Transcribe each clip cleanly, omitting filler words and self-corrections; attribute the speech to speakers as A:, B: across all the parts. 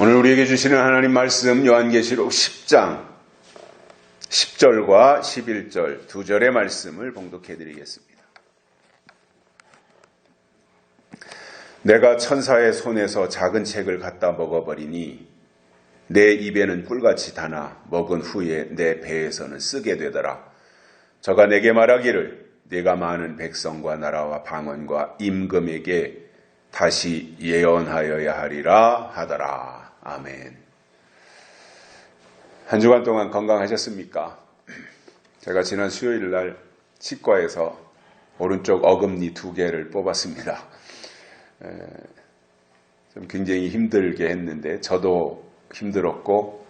A: 오늘 우리에게 주시는 하나님 말씀 요한계시록 10장 10절과 11절 두 절의 말씀을 봉독해 드리겠습니다. 내가 천사의 손에서 작은 책을 갖다 먹어버리니 내 입에는 꿀같이 다나 먹은 후에 내 배에서는 쓰게 되더라. 저가 내게 말하기를 네가 많은 백성과 나라와 방언과 임금에게 다시 예언하여야 하리라 하더라. 아멘. 한 주간 동안 건강하셨습니까? 제가 지난 수요일 날 치과에서 오른쪽 어금니 2개를 뽑았습니다. 좀 굉장히 힘들게 했는데 저도 힘들었고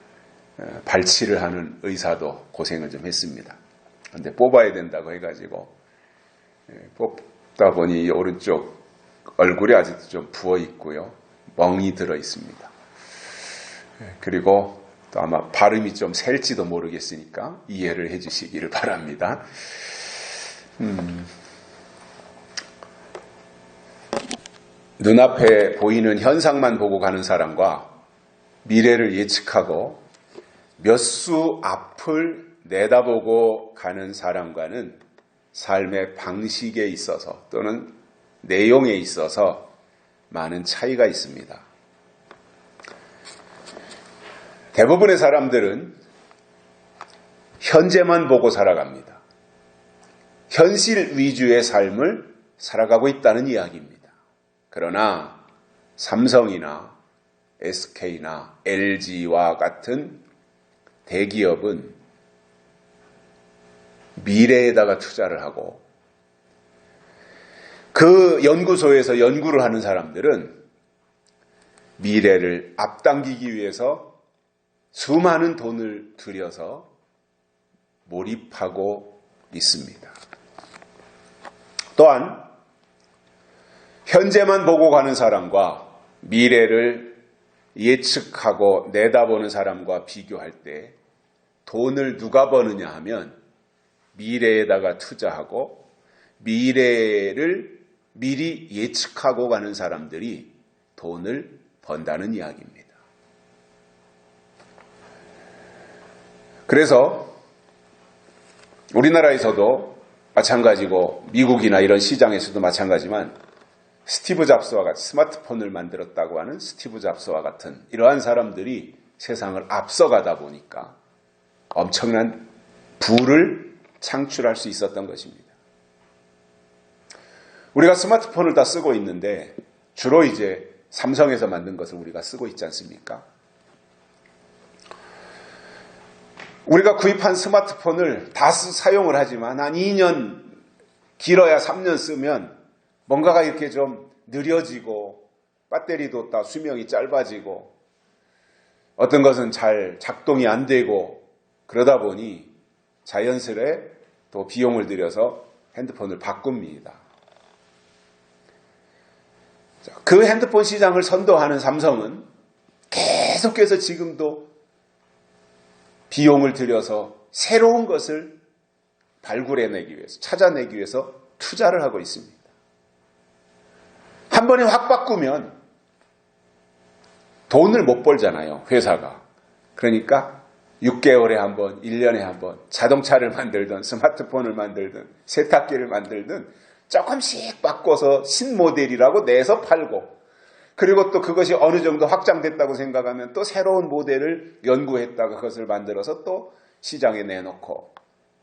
A: 발치를 하는 의사도 고생을 좀 했습니다. 그런데 뽑아야 된다고 해가지고 뽑다 보니 이 오른쪽 얼굴이 아직도 좀 부어 있고요. 멍이 들어 있습니다. 그리고 또 아마 발음이 좀 셀지도 모르겠으니까 이해를 해주시기를 바랍니다. 눈앞에 보이는 현상만 보고 가는 사람과 미래를 예측하고 몇 수 앞을 내다보고 가는 사람과는 삶의 방식에 있어서 또는 내용에 있어서 많은 차이가 있습니다. 대부분의 사람들은 현재만 보고 살아갑니다. 현실 위주의 삶을 살아가고 있다는 이야기입니다. 그러나 삼성이나 SK나 LG와 같은 대기업은 미래에다가 투자를 하고 그 연구소에서 연구를 하는 사람들은 미래를 앞당기기 위해서 수많은 돈을 들여서 몰입하고 있습니다. 또한 현재만 보고 가는 사람과 미래를 예측하고 내다보는 사람과 비교할 때 돈을 누가 버느냐 하면 미래에다가 투자하고 미래를 미리 예측하고 가는 사람들이 돈을 번다는 이야기입니다. 그래서 우리나라에서도 마찬가지고 미국이나 이런 시장에서도 마찬가지지만 스티브 잡스와 같은 스마트폰을 만들었다고 하는 스티브 잡스와 같은 이러한 사람들이 세상을 앞서가다 보니까 엄청난 부를 창출할 수 있었던 것입니다. 우리가 스마트폰을 다 쓰고 있는데 주로 이제 삼성에서 만든 것을 우리가 쓰고 있지 않습니까? 우리가 구입한 스마트폰을 다 사용을 하지만 한 2년, 길어야 3년 쓰면 뭔가가 이렇게 좀 느려지고 배터리도 다 수명이 짧아지고 어떤 것은 잘 작동이 안 되고 그러다 보니 자연스레 또 비용을 들여서 핸드폰을 바꿉니다. 그 핸드폰 시장을 선도하는 삼성은 계속해서 지금도 비용을 들여서 새로운 것을 발굴해내기 위해서, 찾아내기 위해서 투자를 하고 있습니다. 한 번에 확 바꾸면 돈을 못 벌잖아요, 회사가. 그러니까 6개월에 한 번, 1년에 한 번 자동차를 만들든 스마트폰을 만들든 세탁기를 만들든 조금씩 바꿔서 신모델이라고 내서 팔고 그리고 또 그것이 어느 정도 확장됐다고 생각하면 또 새로운 모델을 연구했다가 그것을 만들어서 또 시장에 내놓고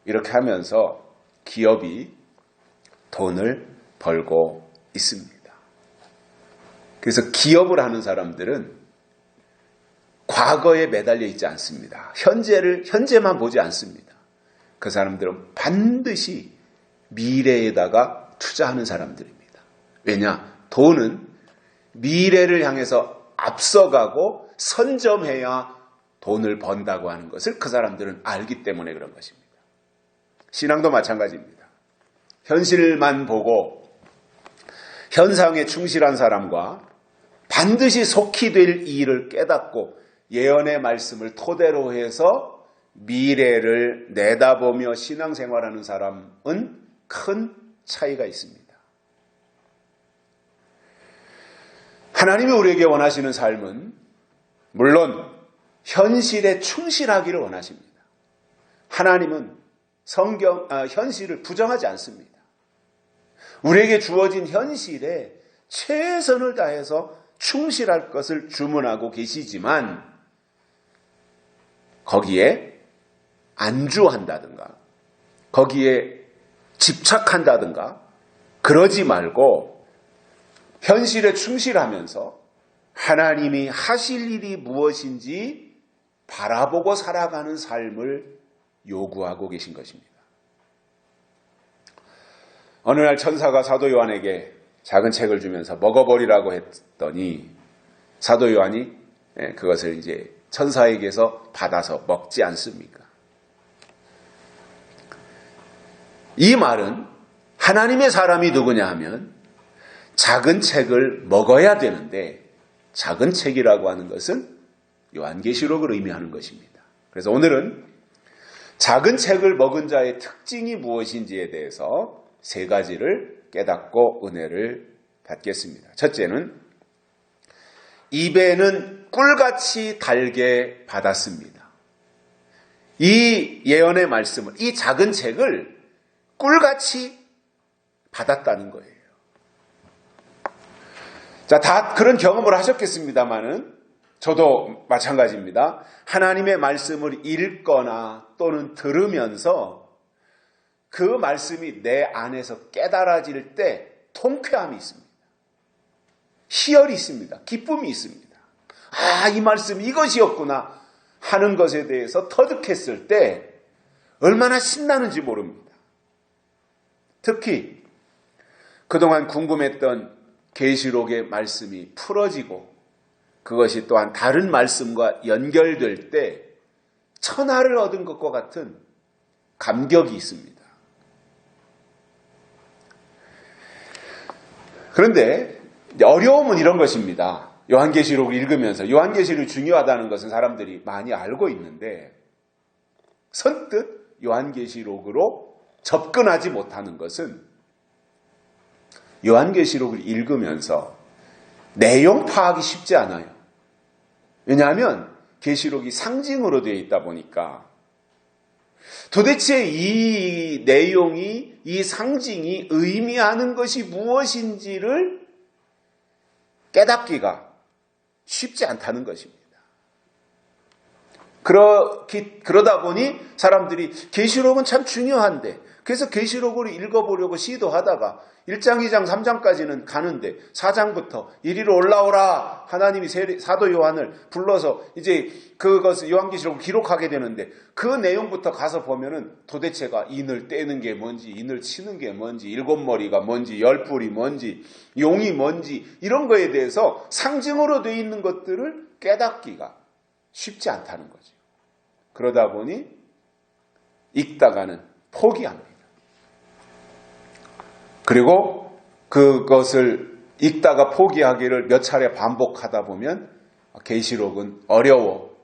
A: 이렇게 하면서 기업이 돈을 벌고 있습니다. 그래서 기업을 하는 사람들은 과거에 매달려 있지 않습니다. 현재만 보지 않습니다. 그 사람들은 반드시 미래에다가 투자하는 사람들입니다. 왜냐? 돈은 미래를 향해서 앞서가고 선점해야 돈을 번다고 하는 것을 그 사람들은 알기 때문에 그런 것입니다. 신앙도 마찬가지입니다. 현실만 보고 현상에 충실한 사람과 반드시 속히 될 일을 깨닫고 예언의 말씀을 토대로 해서 미래를 내다보며 신앙생활하는 사람은 큰 차이가 있습니다. 하나님이 우리에게 원하시는 삶은 물론 현실에 충실하기를 원하십니다. 하나님은 현실을 부정하지 않습니다. 우리에게 주어진 현실에 최선을 다해서 충실할 것을 주문하고 계시지만 거기에 안주한다든가 거기에 집착한다든가 그러지 말고 현실에 충실하면서 하나님이 하실 일이 무엇인지 바라보고 살아가는 삶을 요구하고 계신 것입니다. 어느 날 천사가 사도 요한에게 작은 책을 주면서 먹어버리라고 했더니 사도 요한이 그것을 이제 천사에게서 받아서 먹지 않습니까? 이 말은 하나님의 사람이 누구냐 하면 작은 책을 먹어야 되는데 작은 책이라고 하는 것은 요한계시록을 의미하는 것입니다. 그래서 오늘은 작은 책을 먹은 자의 특징이 무엇인지에 대해서 세 가지를 깨닫고 은혜를 받겠습니다. 첫째는 입에는 꿀같이 달게 받았습니다. 이 예언의 말씀을, 이 작은 책을 꿀같이 받았다는 거예요. 자, 다 그런 경험을 하셨겠습니다만은 저도 마찬가지입니다. 하나님의 말씀을 읽거나 또는 들으면서 그 말씀이 내 안에서 깨달아질 때 통쾌함이 있습니다. 희열이 있습니다. 기쁨이 있습니다. 아, 이 말씀이 이것이었구나 하는 것에 대해서 터득했을 때 얼마나 신나는지 모릅니다. 특히 그동안 궁금했던 계시록의 말씀이 풀어지고 그것이 또한 다른 말씀과 연결될 때 천하를 얻은 것과 같은 감격이 있습니다. 그런데 어려움은 이런 것입니다. 요한계시록을 읽으면서 요한계시록이 중요하다는 것은 사람들이 많이 알고 있는데 선뜻 요한계시록으로 접근하지 못하는 것은 요한계시록을 읽으면서 내용 파악이 쉽지 않아요. 왜냐하면 계시록이 상징으로 되어 있다 보니까 도대체 이 내용이, 이 상징이 의미하는 것이 무엇인지를 깨닫기가 쉽지 않다는 것입니다. 그러다 보니 사람들이 계시록은 참 중요한데 그래서 계시록을 읽어보려고 시도하다가 1장, 2장, 3장까지는 가는데 4장부터 이리로 올라오라 하나님이 사도 요한을 불러서 이제 그것을 요한계시록을 기록하게 되는데 그 내용부터 가서 보면은 도대체가 인을 떼는 게 뭔지, 인을 치는 게 뭔지, 7머리가 뭔지, 10뿔이 뭔지, 용이 뭔지 이런 거에 대해서 상징으로 되어 있는 것들을 깨닫기가 쉽지 않다는 거죠. 그러다 보니 읽다가는 포기합니다. 그리고 그것을 읽다가 포기하기를 몇 차례 반복하다 보면 계시록은 어려워.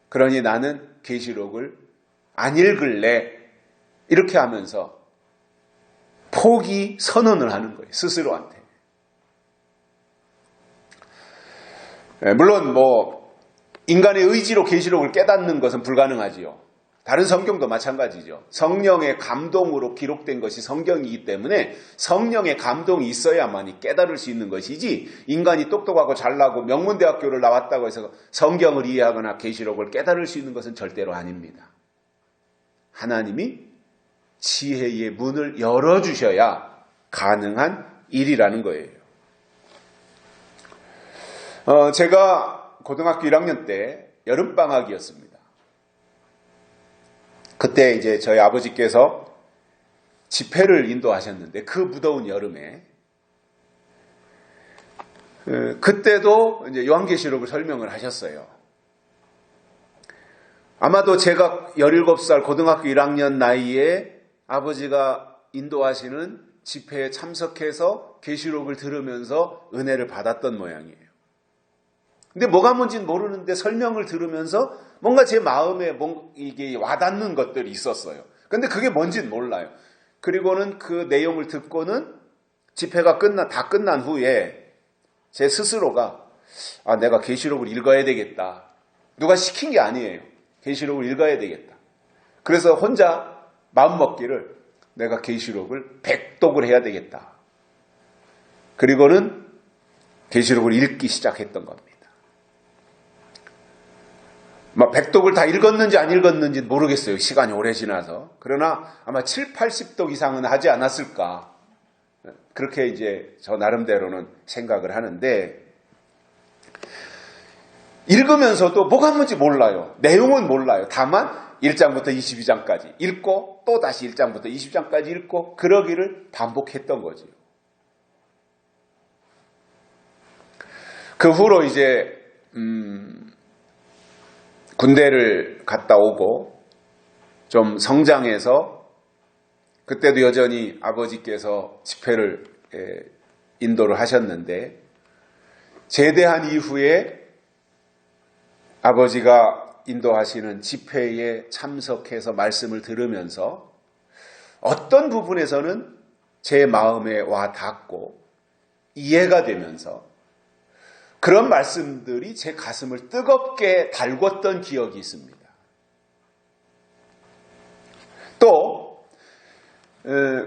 A: 그러니 나는 계시록을 안 읽을래. 이렇게 하면서 포기 선언을 하는 거예요. 스스로한테. 물론 인간의 의지로 계시록을 깨닫는 것은 불가능하지요. 다른 성경도 마찬가지죠. 성령의 감동으로 기록된 것이 성경이기 때문에 성령의 감동이 있어야만이 깨달을 수 있는 것이지 인간이 똑똑하고 잘나고 명문대학교를 나왔다고 해서 성경을 이해하거나 계시록을 깨달을 수 있는 것은 절대로 아닙니다. 하나님이 지혜의 문을 열어주셔야 가능한 일이라는 거예요. 제가 고등학교 1학년 때 여름방학이었습니다. 그때 이제 저희 아버지께서 집회를 인도하셨는데 그 무더운 여름에 그때도 이제 요한계시록을 설명을 하셨어요. 아마도 제가 17살 고등학교 1학년 나이에 아버지가 인도하시는 집회에 참석해서 계시록을 들으면서 은혜를 받았던 모양이에요. 근데 뭐가 뭔지는 모르는데 설명을 들으면서 뭔가 제 마음에 이게 와닿는 것들이 있었어요. 근데 그게 뭔지는 몰라요. 그리고는 그 내용을 듣고는 집회가 다 끝난 후에 제 스스로가 내가 계시록을 읽어야 되겠다. 누가 시킨 게 아니에요. 계시록을 읽어야 되겠다. 그래서 혼자 마음먹기를 내가 계시록을 백독을 해야 되겠다. 그리고는 계시록을 읽기 시작했던 겁니다. 백독을 다 읽었는지 안 읽었는지 모르겠어요. 시간이 오래 지나서. 그러나 아마 7, 80독 이상은 하지 않았을까. 그렇게 이제 저 나름대로는 생각을 하는데, 읽으면서도 뭐가 뭔지 몰라요. 내용은 몰라요. 다만 1장부터 22장까지 읽고 또 다시 1장부터 20장까지 읽고 그러기를 반복했던 거죠. 그 후로 이제 군대를 갔다 오고 좀 성장해서, 그때도 여전히 아버지께서 집회를 인도를 하셨는데, 제대한 이후에 아버지가 인도하시는 집회에 참석해서 말씀을 들으면서 어떤 부분에서는 제 마음에 와 닿고 이해가 되면서 그런 말씀들이 제 가슴을 뜨겁게 달궜던 기억이 있습니다. 또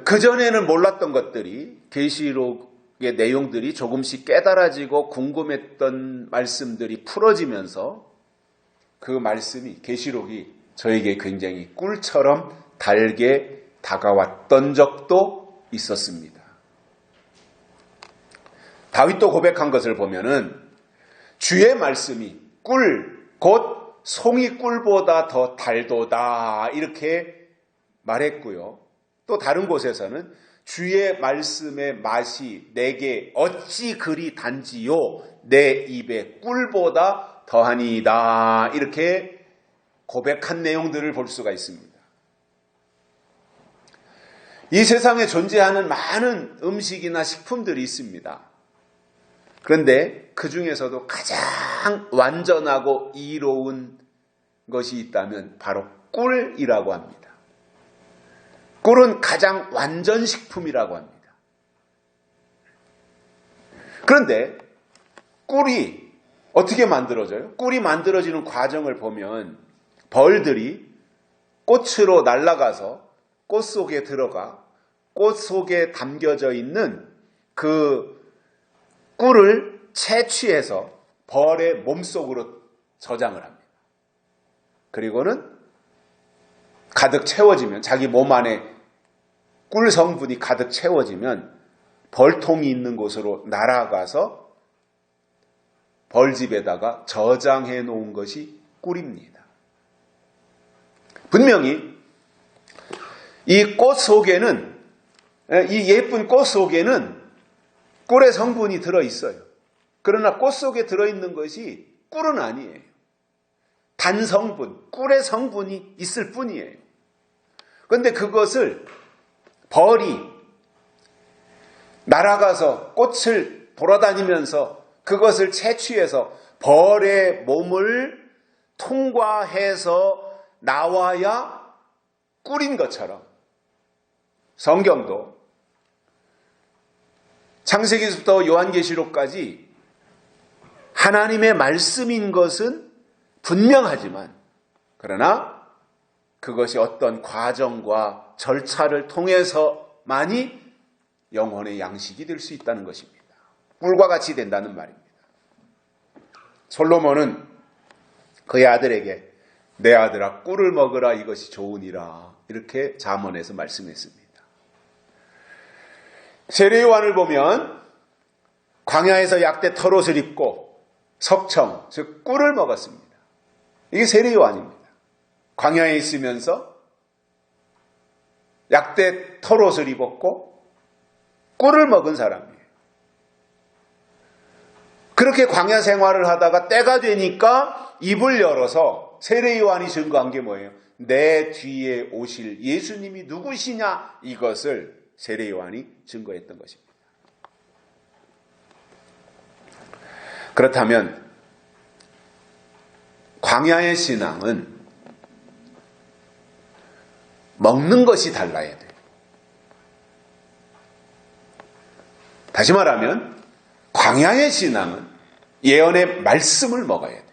A: 그전에는 몰랐던 것들이, 계시록의 내용들이 조금씩 깨달아지고 궁금했던 말씀들이 풀어지면서 그 말씀이, 계시록이 저에게 굉장히 꿀처럼 달게 다가왔던 적도 있었습니다. 다윗도 고백한 것을 보면은 주의 말씀이 꿀, 곧 송이 꿀보다 더 달도다, 이렇게 말했고요. 또 다른 곳에서는 주의 말씀의 맛이 내게 어찌 그리 단지요, 내 입에 꿀보다 더하니이다, 이렇게 고백한 내용들을 볼 수가 있습니다. 이 세상에 존재하는 많은 음식이나 식품들이 있습니다. 그런데 그 중에서도 가장 완전하고 이로운 것이 있다면 바로 꿀이라고 합니다. 꿀은 가장 완전 식품이라고 합니다. 그런데 꿀이 어떻게 만들어져요? 꿀이 만들어지는 과정을 보면 벌들이 꽃으로 날아가서 꽃 속에 들어가 꽃 속에 담겨져 있는 그 꿀을 채취해서 벌의 몸속으로 저장을 합니다. 그리고는 가득 채워지면, 자기 몸 안에 꿀 성분이 가득 채워지면 벌통이 있는 곳으로 날아가서 벌집에다가 저장해 놓은 것이 꿀입니다. 분명히 이 꽃 속에는, 이 예쁜 꽃 속에는 꿀의 성분이 들어있어요. 그러나 꽃 속에 들어있는 것이 꿀은 아니에요. 단성분, 꿀의 성분이 있을 뿐이에요. 그런데 그것을 벌이 날아가서 꽃을 돌아다니면서 그것을 채취해서 벌의 몸을 통과해서 나와야 꿀인 것처럼, 성경도 창세기부터 요한계시록까지 하나님의 말씀인 것은 분명하지만, 그러나 그것이 어떤 과정과 절차를 통해서만이 영혼의 양식이 될 수 있다는 것입니다. 꿀과 같이 된다는 말입니다. 솔로몬은 그의 아들에게 내 아들아 꿀을 먹으라, 이것이 좋으니라, 이렇게 잠언에서 말씀했습니다. 세례요한을 보면 광야에서 약대 털옷을 입고 석청, 즉 꿀을 먹었습니다. 이게 세례요한입니다. 광야에 있으면서 약대 털옷을 입었고 꿀을 먹은 사람이에요. 그렇게 광야 생활을 하다가 때가 되니까 입을 열어서 세례요한이 증거한 게 뭐예요? 내 뒤에 오실 예수님이 누구시냐, 이것을 세례요한이 증거했던 것입니다. 그렇다면 광야의 신앙은 먹는 것이 달라야 돼요. 다시 말하면 광야의 신앙은 예언의 말씀을 먹어야 돼요.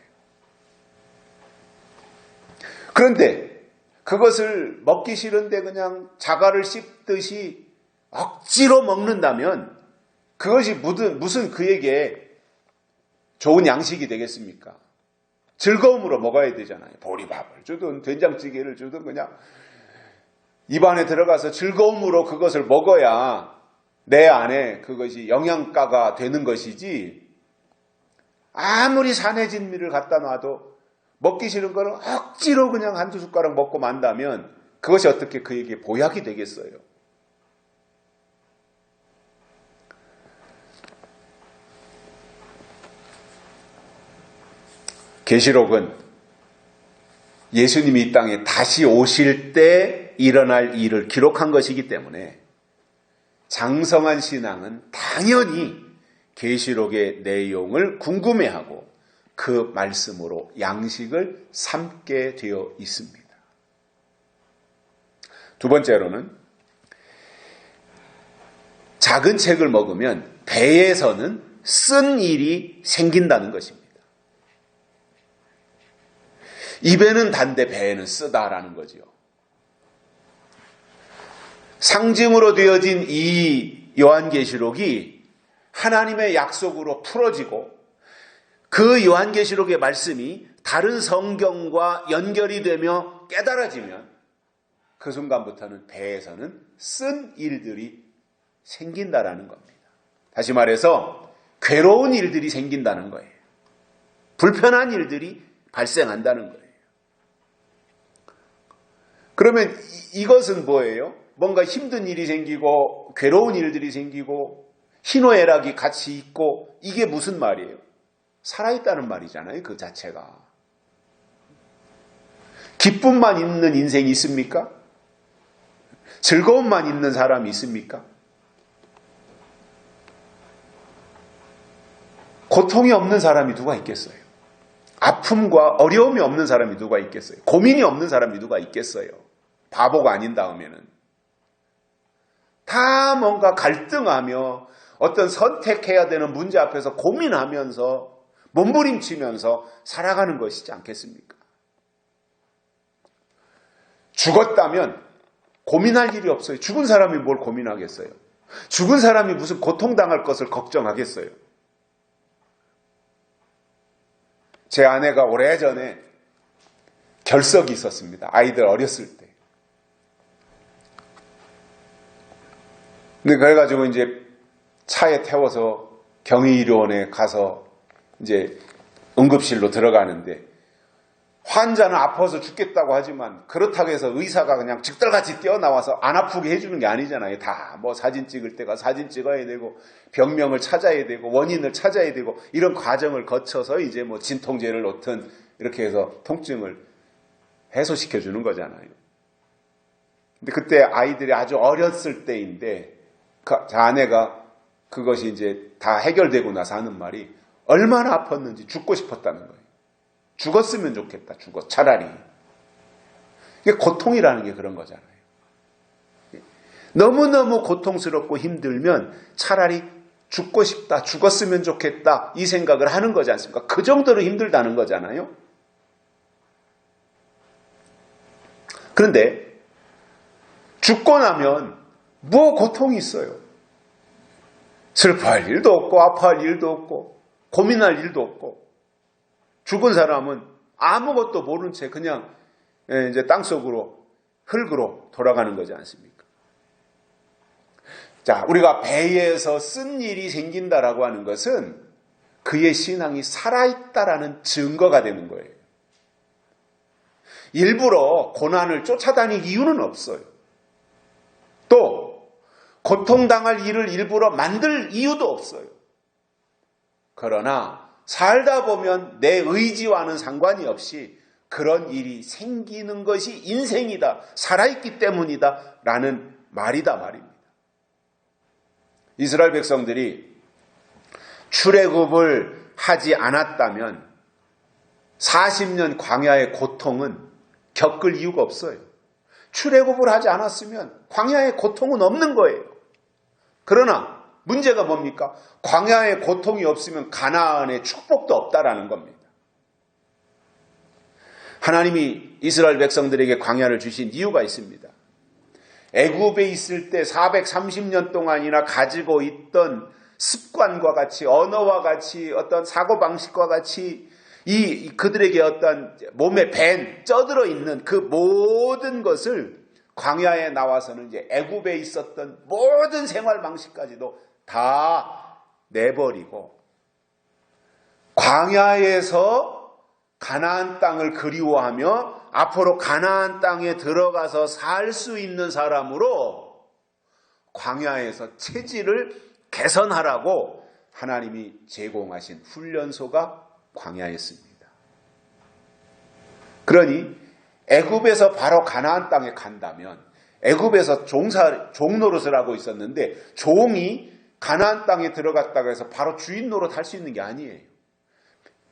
A: 그런데 그것을 먹기 싫은데 그냥 자갈을 씹듯이 억지로 먹는다면 그것이 무슨 그에게 좋은 양식이 되겠습니까? 즐거움으로 먹어야 되잖아요. 보리밥을 주든 된장찌개를 주든 그냥 입안에 들어가서 즐거움으로 그것을 먹어야 내 안에 그것이 영양가가 되는 것이지, 아무리 산해진 밀을 갖다 놔도 먹기 싫은 거를 억지로 그냥 한두 숟가락 먹고 만다면 그것이 어떻게 그에게 보약이 되겠어요? 계시록은 예수님이 이 땅에 다시 오실 때 일어날 일을 기록한 것이기 때문에 장성한 신앙은 당연히 계시록의 내용을 궁금해하고 그 말씀으로 양식을 삼게 되어 있습니다. 두 번째로는 작은 책을 먹으면 배에서는 쓴 일이 생긴다는 것입니다. 입에는 단데 배에는 쓰다라는 거죠. 상징으로 되어진 이 요한계시록이 하나님의 약속으로 풀어지고 그 요한계시록의 말씀이 다른 성경과 연결이 되며 깨달아지면 그 순간부터는 배에서는 쓴 일들이 생긴다라는 겁니다. 다시 말해서 괴로운 일들이 생긴다는 거예요. 불편한 일들이 발생한다는 거예요. 그러면 이것은 뭐예요? 뭔가 힘든 일이 생기고 괴로운 일들이 생기고 희노애락이 같이 있고, 이게 무슨 말이에요? 살아있다는 말이잖아요, 그 자체가. 기쁨만 있는 인생이 있습니까? 즐거움만 있는 사람이 있습니까? 고통이 없는 사람이 누가 있겠어요? 아픔과 어려움이 없는 사람이 누가 있겠어요? 고민이 없는 사람이 누가 있겠어요? 바보가 아닌 다음에는. 다 뭔가 갈등하며 어떤 선택해야 되는 문제 앞에서 고민하면서 몸부림치면서 살아가는 것이지 않겠습니까? 죽었다면 고민할 일이 없어요. 죽은 사람이 뭘 고민하겠어요? 죽은 사람이 무슨 고통당할 것을 걱정하겠어요? 제 아내가 오래전에 결석이 있었습니다. 아이들 어렸을 때. 근데 그래가지고 이제 차에 태워서 경희의료원에 가서 이제 응급실로 들어가는데, 환자는 아파서 죽겠다고 하지만 그렇다고 해서 의사가 그냥 즉들같이 뛰어나와서 안 아프게 해주는 게 아니잖아요. 다 뭐 사진 찍을 때가 사진 찍어야 되고, 병명을 찾아야 되고, 원인을 찾아야 되고, 이런 과정을 거쳐서 이제 뭐 진통제를 놓든 이렇게 해서 통증을 해소시켜 주는 거잖아요. 근데 그때 아이들이 아주 어렸을 때인데, 제 아내가 그것이 이제 다 해결되고 나서 하는 말이, 얼마나 아팠는지 죽고 싶었다는 거예요. 죽었으면 좋겠다. 차라리. 이게 고통이라는 게 그런 거잖아요. 너무너무 고통스럽고 힘들면 차라리 죽고 싶다, 죽었으면 좋겠다, 이 생각을 하는 거지 않습니까? 그 정도로 힘들다는 거잖아요. 그런데 죽고 나면 뭐 고통이 있어요? 슬퍼할 일도 없고, 아파할 일도 없고, 고민할 일도 없고, 죽은 사람은 아무것도 모른 채 그냥 이제 땅속으로, 흙으로 돌아가는 거지 않습니까? 자, 우리가 배에서 쓴 일이 생긴다라고 하는 것은 그의 신앙이 살아있다라는 증거가 되는 거예요. 일부러 고난을 쫓아다닐 이유는 없어요. 또 고통당할 일을 일부러 만들 이유도 없어요. 그러나 살다 보면 내 의지와는 상관이 없이 그런 일이 생기는 것이 인생이다, 살아있기 때문이다 라는 말이다 말입니다. 이스라엘 백성들이 출애굽을 하지 않았다면 40년 광야의 고통은 겪을 이유가 없어요. 출애굽을 하지 않았으면 광야의 고통은 없는 거예요. 그러나 문제가 뭡니까? 광야에 고통이 없으면 가나안의 축복도 없다라는 겁니다. 하나님이 이스라엘 백성들에게 광야를 주신 이유가 있습니다. 애굽에 있을 때 430년 동안이나 가지고 있던 습관과 같이, 언어와 같이, 어떤 사고방식과 같이 그들에게 어떤 몸에 쪄들어 있는 그 모든 것을 광야에 나와서는 이제 애굽에 있었던 모든 생활 방식까지도 다 내버리고 광야에서 가나안 땅을 그리워하며 앞으로 가나안 땅에 들어가서 살 수 있는 사람으로 광야에서 체질을 개선하라고 하나님이 제공하신 훈련소가 광야였습니다. 그러니 애굽에서 바로 가나안 땅에 간다면 애굽에서 종 노릇을 하고 있었는데 종이 가나안 땅에 들어갔다고 해서 바로 주인 노릇 할 수 있는 게 아니에요.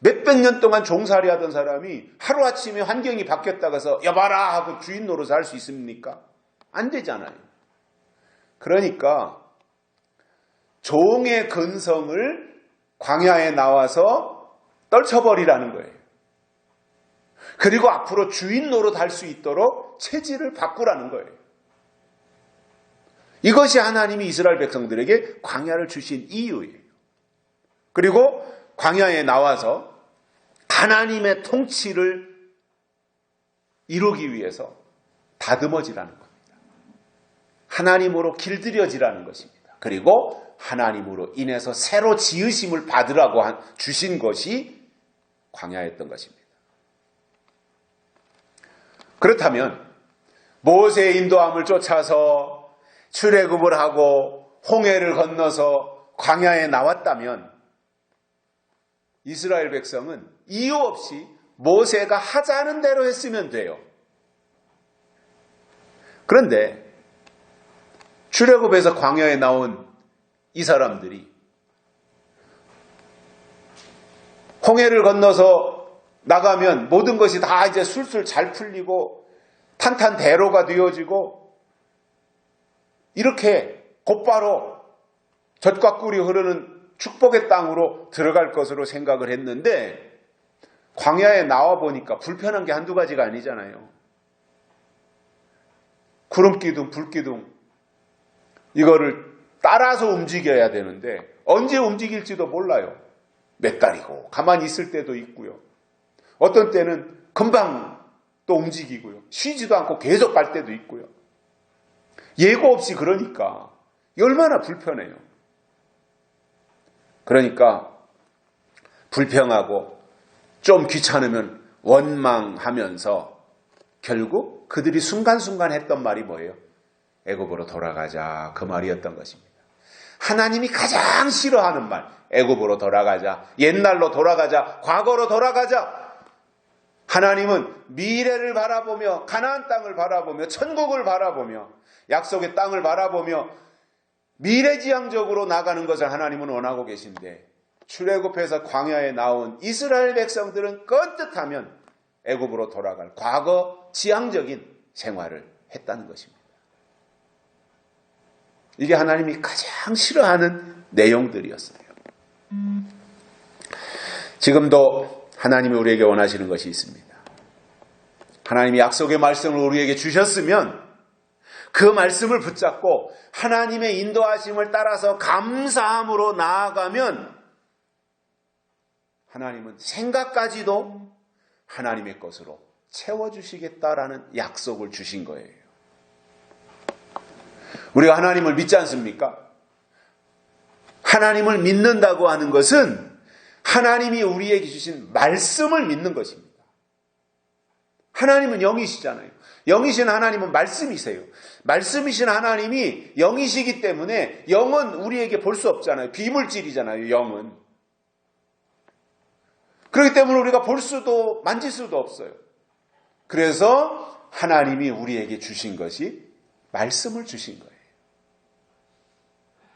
A: 몇백 년 동안 종살이 하던 사람이 하루아침에 환경이 바뀌었다고 해서 여봐라 하고 주인 노릇을 할 수 있습니까? 안 되잖아요. 그러니까 종의 근성을 광야에 나와서 떨쳐버리라는 거예요. 그리고 앞으로 주인 노릇 할 수 있도록 체질을 바꾸라는 거예요. 이것이 하나님이 이스라엘 백성들에게 광야를 주신 이유예요. 그리고 광야에 나와서 하나님의 통치를 이루기 위해서 다듬어지라는 겁니다. 하나님으로 길들여지라는 것입니다. 그리고 하나님으로 인해서 새로 지으심을 받으라고 주신 것이 광야였던 것입니다. 그렇다면 모세의 인도함을 쫓아서 출애굽을 하고 홍해를 건너서 광야에 나왔다면 이스라엘 백성은 이유 없이 모세가 하자는 대로 했으면 돼요. 그런데 출애굽에서 광야에 나온 이 사람들이 홍해를 건너서 나가면 모든 것이 다 이제 술술 잘 풀리고 탄탄대로가 되어지고 이렇게 곧바로 젖과 꿀이 흐르는 축복의 땅으로 들어갈 것으로 생각을 했는데 광야에 나와 보니까 불편한 게 한두 가지가 아니잖아요. 구름기둥, 불기둥 이거를 따라서 움직여야 되는데 언제 움직일지도 몰라요. 몇 달이고 가만히 있을 때도 있고요. 어떤 때는 금방 또 움직이고요. 쉬지도 않고 계속 갈 때도 있고요. 예고 없이 그러니까 얼마나 불편해요. 그러니까 불평하고 좀 귀찮으면 원망하면서 결국 그들이 순간순간 했던 말이 뭐예요? 애굽으로 돌아가자, 그 말이었던 것입니다. 하나님이 가장 싫어하는 말, 애굽으로 돌아가자, 옛날로 돌아가자, 과거로 돌아가자. 하나님은 미래를 바라보며 가나안 땅을 바라보며 천국을 바라보며 약속의 땅을 바라보며 미래지향적으로 나가는 것을 하나님은 원하고 계신데 출애굽해서 광야에 나온 이스라엘 백성들은 껌뜻하면 애굽으로 돌아갈 과거 지향적인 생활을 했다는 것입니다. 이게 하나님이 가장 싫어하는 내용들이었어요. 지금도 하나님이 우리에게 원하시는 것이 있습니다. 하나님이 약속의 말씀을 우리에게 주셨으면 그 말씀을 붙잡고 하나님의 인도하심을 따라서 감사함으로 나아가면 하나님은 생각까지도 하나님의 것으로 채워주시겠다라는 약속을 주신 거예요. 우리가 하나님을 믿지 않습니까? 하나님을 믿는다고 하는 것은 하나님이 우리에게 주신 말씀을 믿는 것입니다. 하나님은 영이시잖아요. 영이신 하나님은 말씀이세요. 말씀이신 하나님이 영이시기 때문에 영은 우리에게 볼 수 없잖아요. 비물질이잖아요, 영은. 그렇기 때문에 우리가 볼 수도 만질 수도 없어요. 그래서 하나님이 우리에게 주신 것이 말씀을 주신 거예요.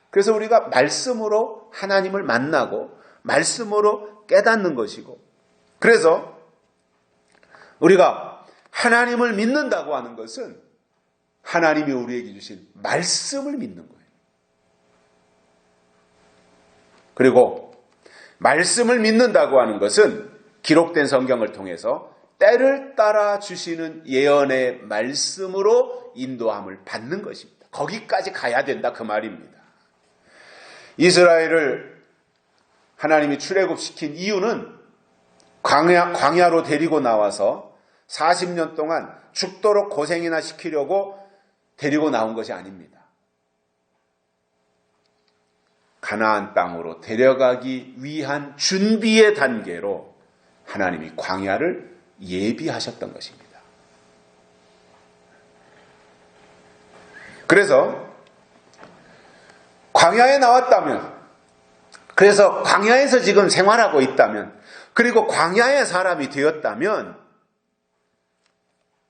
A: 그래서 우리가 말씀으로 하나님을 만나고 말씀으로 깨닫는 것이고, 그래서 우리가 하나님을 믿는다고 하는 것은 하나님이 우리에게 주신 말씀을 믿는 거예요. 그리고 말씀을 믿는다고 하는 것은 기록된 성경을 통해서 때를 따라 주시는 예언의 말씀으로 인도함을 받는 것입니다. 거기까지 가야 된다 그 말입니다. 이스라엘을 하나님이 출애굽시킨 이유는 광야로 데리고 나와서 40년 동안 죽도록 고생이나 시키려고 데리고 나온 것이 아닙니다. 가나안 땅으로 데려가기 위한 준비의 단계로 하나님이 광야를 예비하셨던 것입니다. 그래서 광야에 나왔다면, 그래서 광야에서 지금 생활하고 있다면, 그리고 광야의 사람이 되었다면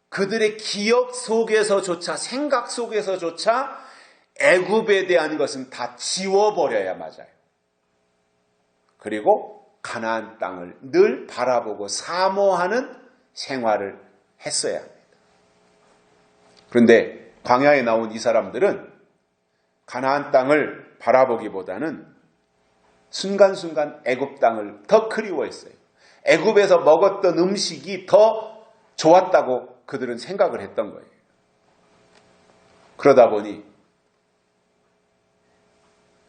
A: 그들의 기억 속에서조차, 생각 속에서조차 애굽에 대한 것은 다 지워버려야 맞아요. 그리고 가나안 땅을 늘 바라보고 사모하는 생활을 했어야 합니다. 그런데 광야에 나온 이 사람들은 가나안 땅을 바라보기보다는 순간순간 애굽 땅을 더 그리워했어요. 애굽에서 먹었던 음식이 더 좋았다고 그들은 생각을 했던 거예요. 그러다 보니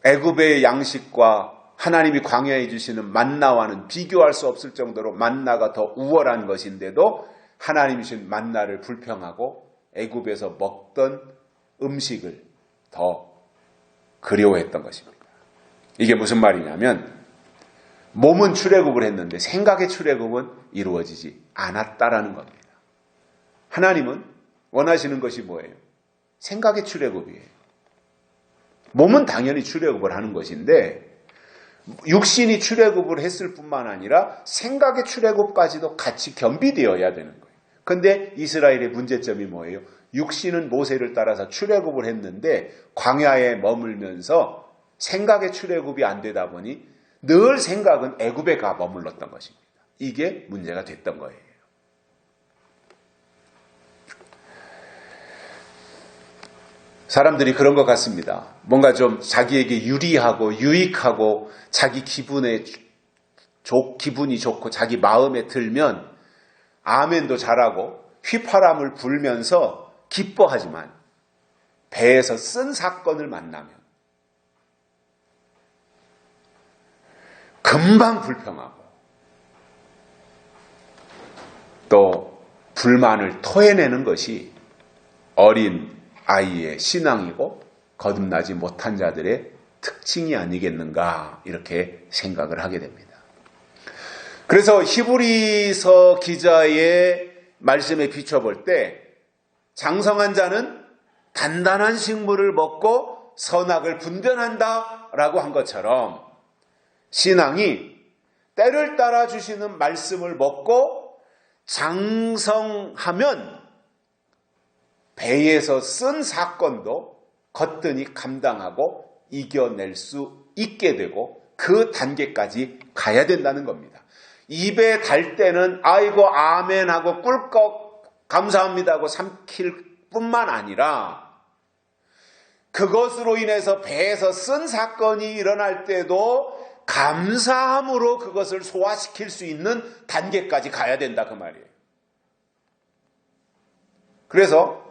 A: 애굽의 양식과 하나님이 광야에 주시는 만나와는 비교할 수 없을 정도로 만나가 더 우월한 것인데도 하나님이 주신 만나를 불평하고 애굽에서 먹던 음식을 더 그리워했던 것입니다. 이게 무슨 말이냐면 몸은 출애굽을 했는데 생각의 출애굽은 이루어지지 않았다라는 겁니다. 하나님은 원하시는 것이 뭐예요? 생각의 출애굽이에요. 몸은 당연히 출애굽을 하는 것인데 육신이 출애굽을 했을 뿐만 아니라 생각의 출애굽까지도 같이 겸비되어야 되는 거예요. 그런데 이스라엘의 문제점이 뭐예요? 육신은 모세를 따라서 출애굽을 했는데 광야에 머물면서 생각의 출애굽이 안 되다 보니 늘 생각은 애굽에 가 머물렀던 것입니다. 이게 문제가 됐던 거예요. 사람들이 그런 것 같습니다. 뭔가 좀 자기에게 유리하고 유익하고 자기 기분이 좋고 자기 마음에 들면 아멘도 잘하고 휘파람을 불면서 기뻐하지만 배에서 쓴 사건을 만나면 금방 불평하고 또 불만을 토해내는 것이 어린 아이의 신앙이고 거듭나지 못한 자들의 특징이 아니겠는가 이렇게 생각을 하게 됩니다. 그래서 히브리서 기자의 말씀에 비춰볼 때 장성한 자는 단단한 식물을 먹고 선악을 분별한다라고 한 것처럼 신앙이 때를 따라 주시는 말씀을 먹고 장성하면 배에서 쓴 사건도 거뜬히 감당하고 이겨낼 수 있게 되고 그 단계까지 가야 된다는 겁니다. 입에 달 때는 아이고 아멘하고 꿀꺽 감사합니다 하고 삼킬 뿐만 아니라 그것으로 인해서 배에서 쓴 사건이 일어날 때도 감사함으로 그것을 소화시킬 수 있는 단계까지 가야 된다 그 말이에요. 그래서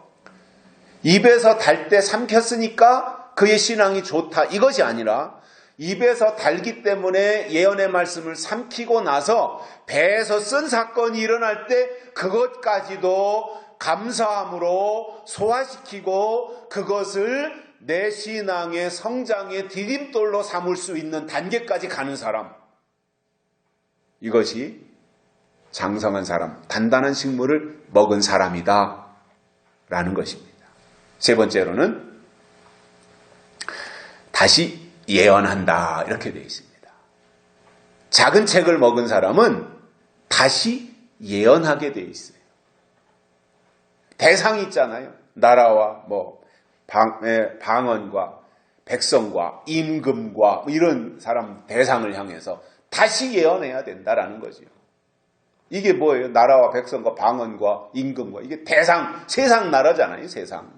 A: 입에서 달 때 삼켰으니까 그의 신앙이 좋다 이것이 아니라 입에서 달기 때문에 예언의 말씀을 삼키고 나서 배에서 쓴 사건이 일어날 때 그것까지도 감사함으로 소화시키고 그것을 내 신앙의 성장의 디딤돌로 삼을 수 있는 단계까지 가는 사람, 이것이 장성한 사람, 단단한 식물을 먹은 사람이다 라는 것입니다. 세 번째로는 다시 예언한다 이렇게 되어 있습니다. 작은 책을 먹은 사람은 다시 예언하게 되어 있어요. 대상이 있잖아요. 나라와 방언과 백성과 임금과 이런 사람 대상을 향해서 다시 예언해야 된다라는 거죠. 이게 뭐예요? 나라와 백성과 방언과 임금과 이게 대상, 세상 나라잖아요. 세상.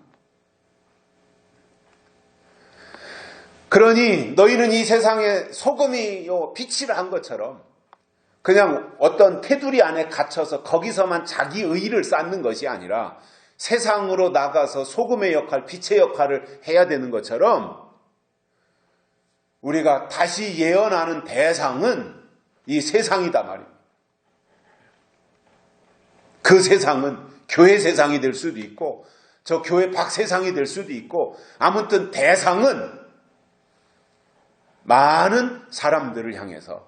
A: 그러니 너희는 이 세상에 소금이 빛이라 한 것처럼 그냥 어떤 테두리 안에 갇혀서 거기서만 자기 의의를 쌓는 것이 아니라 세상으로 나가서 소금의 역할, 빛의 역할을 해야 되는 것처럼 우리가 다시 예언하는 대상은 이 세상이다 말입니다. 그 세상은 교회 세상이 될 수도 있고 저 교회 밖 세상이 될 수도 있고 아무튼 대상은 많은 사람들을 향해서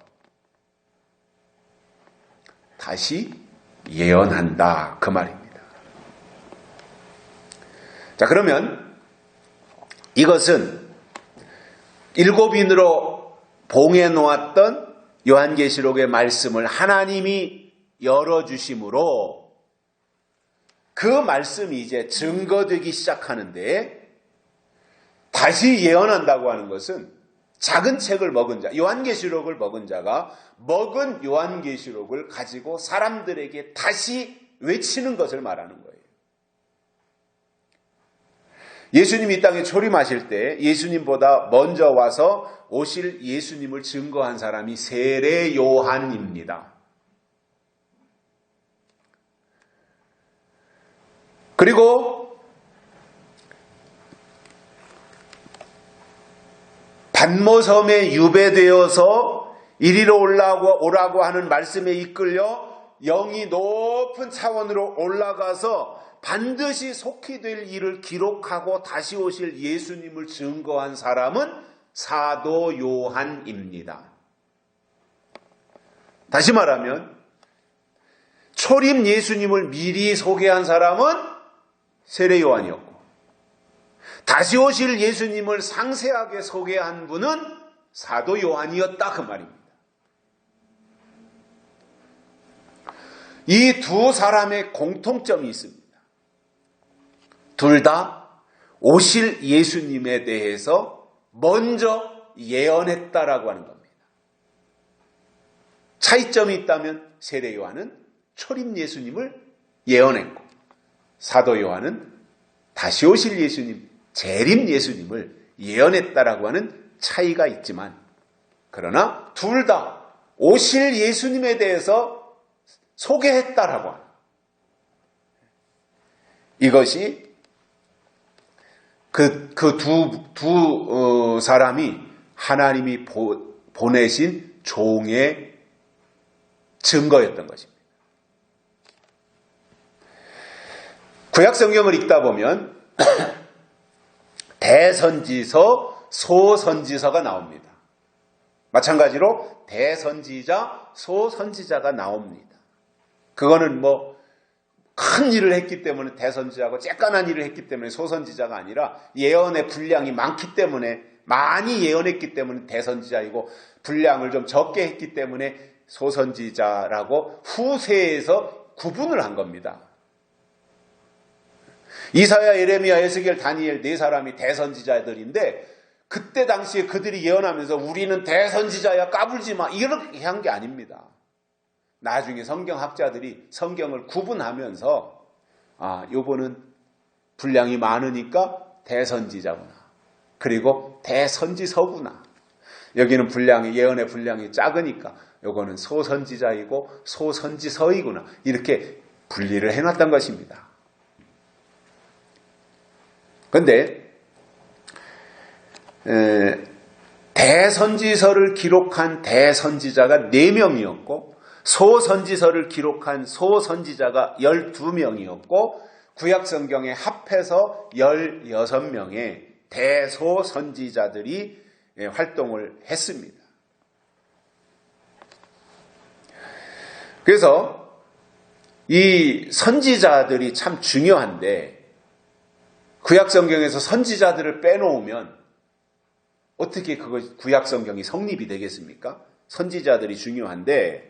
A: 다시 예언한다 그 말입니다. 자, 그러면 이것은 일곱인으로 봉해 놓았던 요한계시록의 말씀을 하나님이 열어주심으로 그 말씀이 이제 증거되기 시작하는데 다시 예언한다고 하는 것은 작은 책을 먹은 자, 요한계시록을 먹은 자가 먹은 요한계시록을 가지고 사람들에게 다시 외치는 것을 말하는 거예요. 예수님이 이 땅에 초림하실 때 예수님보다 먼저 와서 오실 예수님을 증거한 사람이 세례 요한입니다. 그리고 반모섬에 유배되어서 이리로 오라고 하는 말씀에 이끌려 영이 높은 차원으로 올라가서 반드시 속히 될 일을 기록하고 다시 오실 예수님을 증거한 사람은 사도 요한입니다. 다시 말하면 초림 예수님을 미리 소개한 사람은 세례 요한이었고 다시 오실 예수님을 상세하게 소개한 분은 사도 요한이었다 그 말입니다. 이 두 사람의 공통점이 있습니다. 둘 다 오실 예수님에 대해서 먼저 예언했다라고 하는 겁니다. 차이점이 있다면 세례 요한은 초림 예수님을 예언했고 사도 요한은 다시 오실 예수님, 재림 예수님을 예언했다라고 하는 차이가 있지만 그러나 둘 다 오실 예수님에 대해서 소개했다라고 하는 이것이 그 두 사람이 하나님이 보내신 종의 증거였던 것입니다. 구약 성경을 읽다 보면 대선지서, 소선지서가 나옵니다. 마찬가지로 대선지자, 소선지자가 나옵니다. 그거는 큰 일을 했기 때문에 대선지자고 쬐깐한 일을 했기 때문에 소선지자가 아니라 예언의 분량이 많기 때문에 많이 예언했기 때문에 대선지자이고 분량을 좀 적게 했기 때문에 소선지자라고 후세에서 구분을 한 겁니다. 이사야, 예레미야, 에스겔, 다니엘 네 사람이 대선지자들인데 그때 당시에 그들이 예언하면서 우리는 대선지자야 까불지 마 이렇게 한 게 아닙니다. 나중에 성경학자들이 성경을 구분하면서 요거는 분량이 많으니까 대선지자구나. 그리고 대선지서구나. 여기는 예언의 분량이 작으니까 요거는 소선지자이고 소선지서이구나. 이렇게 분리를 해놨던 것입니다. 그런데 대선지서를 기록한 대선지자가 4명이었고 소선지서를 기록한 소선지자가 12명이었고 구약성경에 합해서 16명의 대소선지자들이 활동을 했습니다. 그래서 이 선지자들이 참 중요한데 구약성경에서 선지자들을 빼놓으면 어떻게 구약성경이 성립이 되겠습니까? 선지자들이 중요한데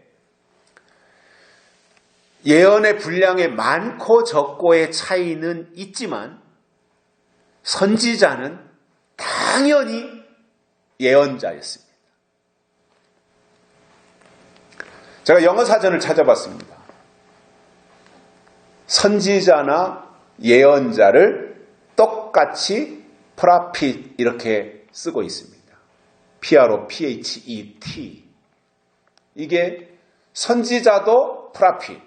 A: 예언의 분량의 많고 적고의 차이는 있지만 선지자는 당연히 예언자였습니다. 제가 영어 사전을 찾아봤습니다. 선지자나 예언자를 똑같이 프라핏 이렇게 쓰고 있습니다. PROPHET. 이게 선지자도 프라핏,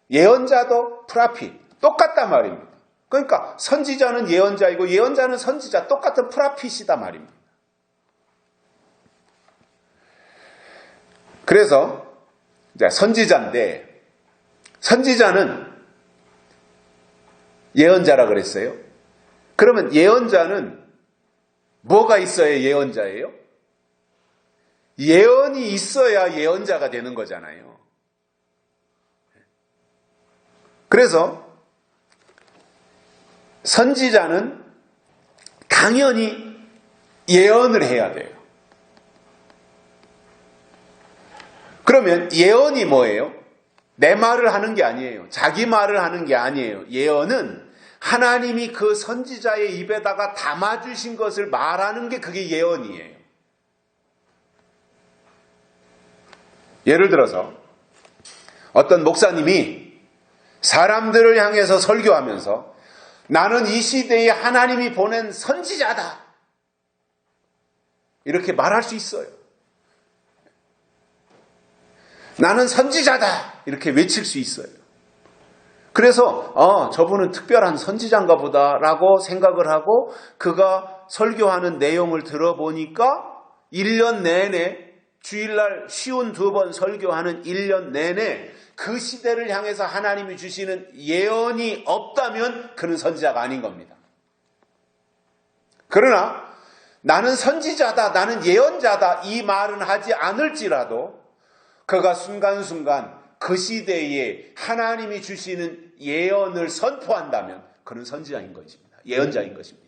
A: 예언자도 프라핏. 똑같단 말입니다. 그러니까 선지자는 예언자이고 예언자는 선지자, 똑같은 프라핏이다 말입니다. 그래서 선지자인데, 선지자는 예언자라 그랬어요. 그러면 예언자는 뭐가 있어야 예언자예요? 예언이 있어야 예언자가 되는 거잖아요. 그래서 선지자는 당연히 예언을 해야 돼요. 그러면 예언이 뭐예요? 내 말을 하는 게 아니에요. 자기 말을 하는 게 아니에요. 예언은 하나님이 그 선지자의 입에다가 담아주신 것을 말하는 게 그게 예언이에요. 예를 들어서 어떤 목사님이 사람들을 향해서 설교하면서 나는 이 시대에 하나님이 보낸 선지자다, 이렇게 말할 수 있어요. 나는 선지자다, 이렇게 외칠 수 있어요. 그래서 저분은 특별한 선지자인가 보다라고 생각을 하고 그가 설교하는 내용을 들어보니까 1년 내내 주일날 쉬운 2번 설교하는 1년 내내 그 시대를 향해서 하나님이 주시는 예언이 없다면 그는 선지자가 아닌 겁니다. 그러나 나는 선지자다, 나는 예언자다, 이 말은 하지 않을지라도 그가 순간순간 그 시대에 하나님이 주시는 예언을 선포한다면 그는 선지자인 것입니다. 예언자인 것입니다.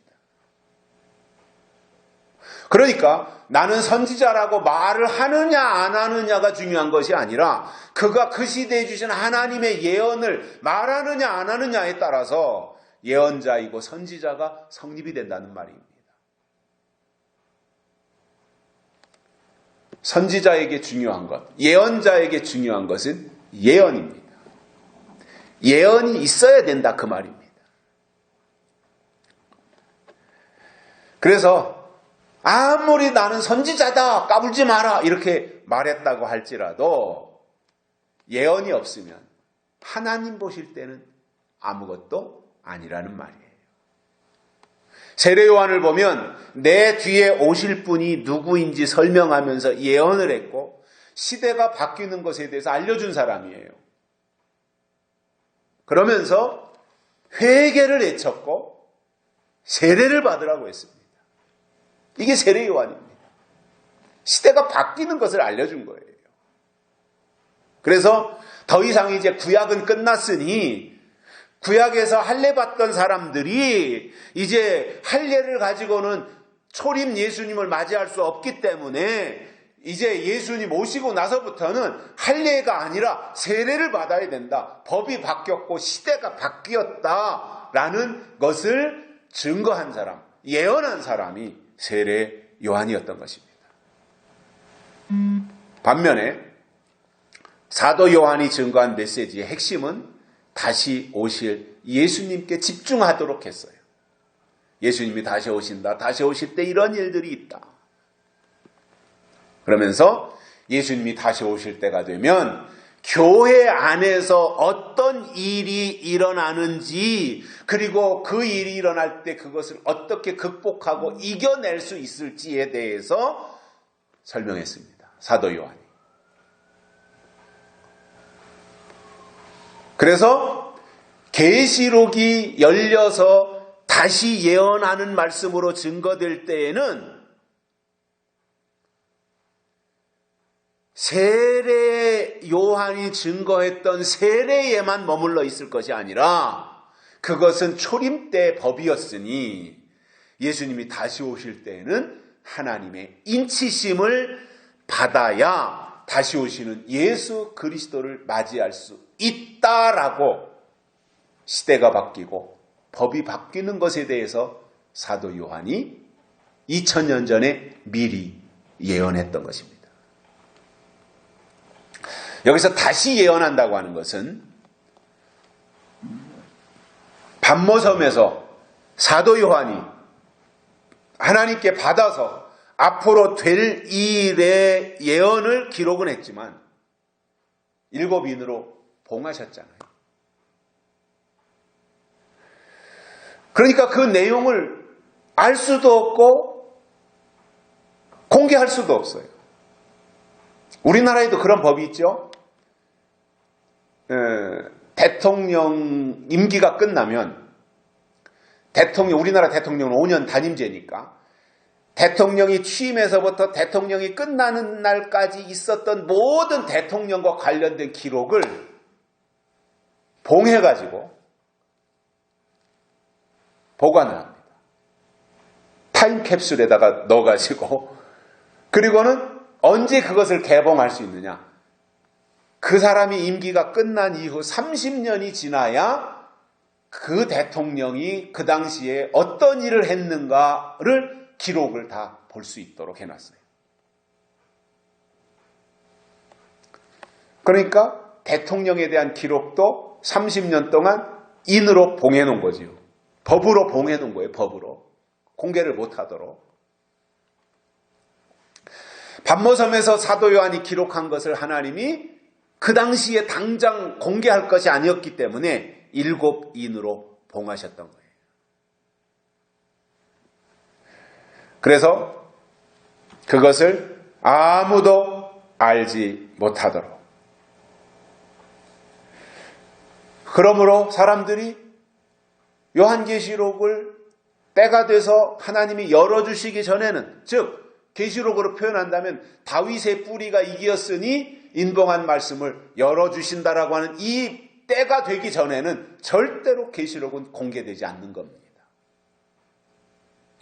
A: 그러니까 나는 선지자라고 말을 하느냐 안 하느냐가 중요한 것이 아니라 그가 그 시대에 주신 하나님의 예언을 말하느냐 안 하느냐에 따라서 예언자이고 선지자가 성립이 된다는 말입니다. 선지자에게 중요한 것, 예언자에게 중요한 것은 예언입니다. 예언이 있어야 된다, 그 말입니다. 그래서 아무리 나는 선지자다, 까불지 마라, 이렇게 말했다고 할지라도 예언이 없으면 하나님 보실 때는 아무것도 아니라는 말이에요. 세례 요한을 보면 내 뒤에 오실 분이 누구인지 설명하면서 예언을 했고 시대가 바뀌는 것에 대해서 알려준 사람이에요. 그러면서 회개를 외쳤고 세례를 받으라고 했습니다. 이게 세례 요한입니다. 시대가 바뀌는 것을 알려준 거예요. 그래서 더 이상 이제 구약은 끝났으니 구약에서 할례 받던 사람들이 이제 할례를 가지고는 초림 예수님을 맞이할 수 없기 때문에 이제 예수님 오시고 나서부터는 할례가 아니라 세례를 받아야 된다. 법이 바뀌었고 시대가 바뀌었다라는 것을 증거한 사람, 예언한 사람이 세례 요한이었던 것입니다. 반면에 사도 요한이 증거한 메시지의 핵심은 다시 오실 예수님께 집중하도록 했어요. 예수님이 다시 오신다. 다시 오실 때 이런 일들이 있다. 그러면서 예수님이 다시 오실 때가 되면 교회 안에서 어떤 일이 일어나는지, 그리고 그 일이 일어날 때 그것을 어떻게 극복하고 이겨낼 수 있을지에 대해서 설명했습니다. 사도 요한이. 그래서 계시록이 열려서 다시 예언하는 말씀으로 증거될 때에는 세례 요한이 증거했던 세례에만 머물러 있을 것이 아니라 그것은 초림 때 법이었으니 예수님이 다시 오실 때에는 하나님의 인치심을 받아야 다시 오시는 예수 그리스도를 맞이할 수 있다라고 시대가 바뀌고 법이 바뀌는 것에 대해서 사도 요한이 2000년 전에 미리 예언했던 것입니다. 여기서 다시 예언한다고 하는 것은 밤모섬에서 사도 요한이 하나님께 받아서 앞으로 될 일의 예언을 기록은 했지만 7인으로 봉하셨잖아요. 그러니까 그 내용을 알 수도 없고 공개할 수도 없어요. 우리나라에도 그런 법이 있죠. 대통령 임기가 끝나면 우리나라 대통령은 5년 단임제니까 대통령이 취임해서부터 대통령이 끝나는 날까지 있었던 모든 대통령과 관련된 기록을 봉해가지고 보관을 합니다. 타임캡슐에다가 넣어가지고 그리고는 언제 그것을 개봉할 수 있느냐? 그 사람이 임기가 끝난 이후 30년이 지나야 그 대통령이 그 당시에 어떤 일을 했는가를 기록을 다 볼 수 있도록 해놨어요. 그러니까 대통령에 대한 기록도 30년 동안 인으로 봉해놓은 거지요. 법으로 봉해놓은 거예요. 법으로. 공개를 못하도록. 반모섬에서 사도 요한이 기록한 것을 하나님이 그 당시에 당장 공개할 것이 아니었기 때문에 7인으로 봉하셨던 거예요. 그래서 그것을 아무도 알지 못하도록. 그러므로 사람들이 요한계시록을 때가 돼서 하나님이 열어주시기 전에는, 즉 계시록으로 표현한다면 다윗의 뿌리가 이기었으니 인봉한 말씀을 열어주신다라고 하는 이 때가 되기 전에는 절대로 계시록은 공개되지 않는 겁니다.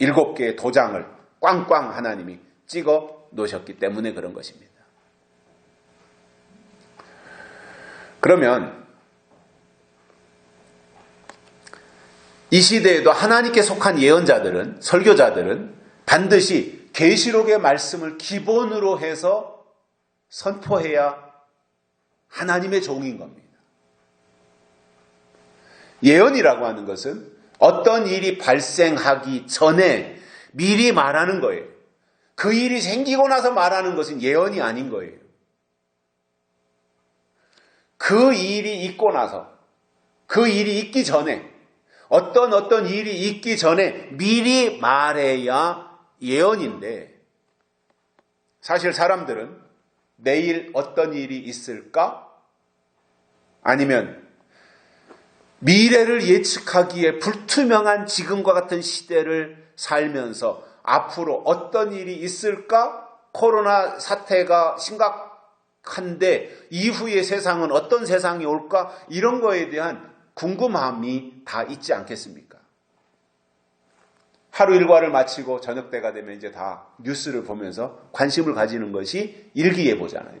A: 7개의 도장을 꽝꽝 하나님이 찍어 놓으셨기 때문에 그런 것입니다. 그러면 이 시대에도 하나님께 속한 예언자들은, 설교자들은 반드시 계시록의 말씀을 기본으로 해서 선포해야 하나님의 종인 겁니다. 예언이라고 하는 것은 어떤 일이 발생하기 전에 미리 말하는 거예요. 그 일이 생기고 나서 말하는 것은 예언이 아닌 거예요. 그 일이 있고 나서, 그 일이 있기 전에, 어떤 일이 있기 전에 미리 말해야 예언인데, 사실 사람들은 내일 어떤 일이 있을까? 아니면 미래를 예측하기에 불투명한 지금과 같은 시대를 살면서 앞으로 어떤 일이 있을까? 코로나 사태가 심각한데 이후의 세상은 어떤 세상이 올까? 이런 거에 대한 궁금함이 다 있지 않겠습니까? 하루 일과를 마치고 저녁 때가 되면 이제 다 뉴스를 보면서 관심을 가지는 것이 일기예보잖아요.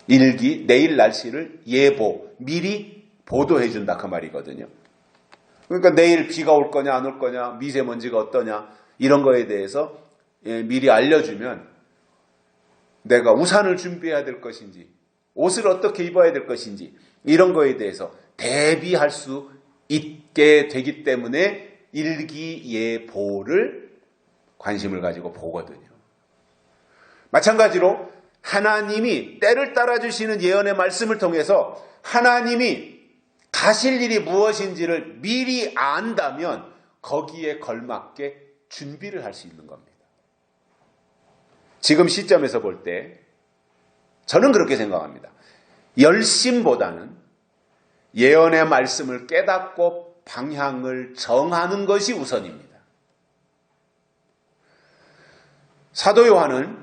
A: 일기, 내일 날씨를 예보, 미리 보도해 준다 그 말이거든요. 그러니까 내일 비가 올 거냐 안 올 거냐, 미세먼지가 어떠냐 이런 거에 대해서 미리 알려주면 내가 우산을 준비해야 될 것인지 옷을 어떻게 입어야 될 것인지 이런 거에 대해서 대비할 수 있게 되기 때문에 일기예보를 관심을 가지고 보거든요. 마찬가지로 하나님이 때를 따라주시는 예언의 말씀을 통해서 하나님이 가실 일이 무엇인지를 미리 안다면 거기에 걸맞게 준비를 할 수 있는 겁니다. 지금 시점에서 볼 때 저는 그렇게 생각합니다. 열심보다는 예언의 말씀을 깨닫고 방향을 정하는 것이 우선입니다. 사도 요한은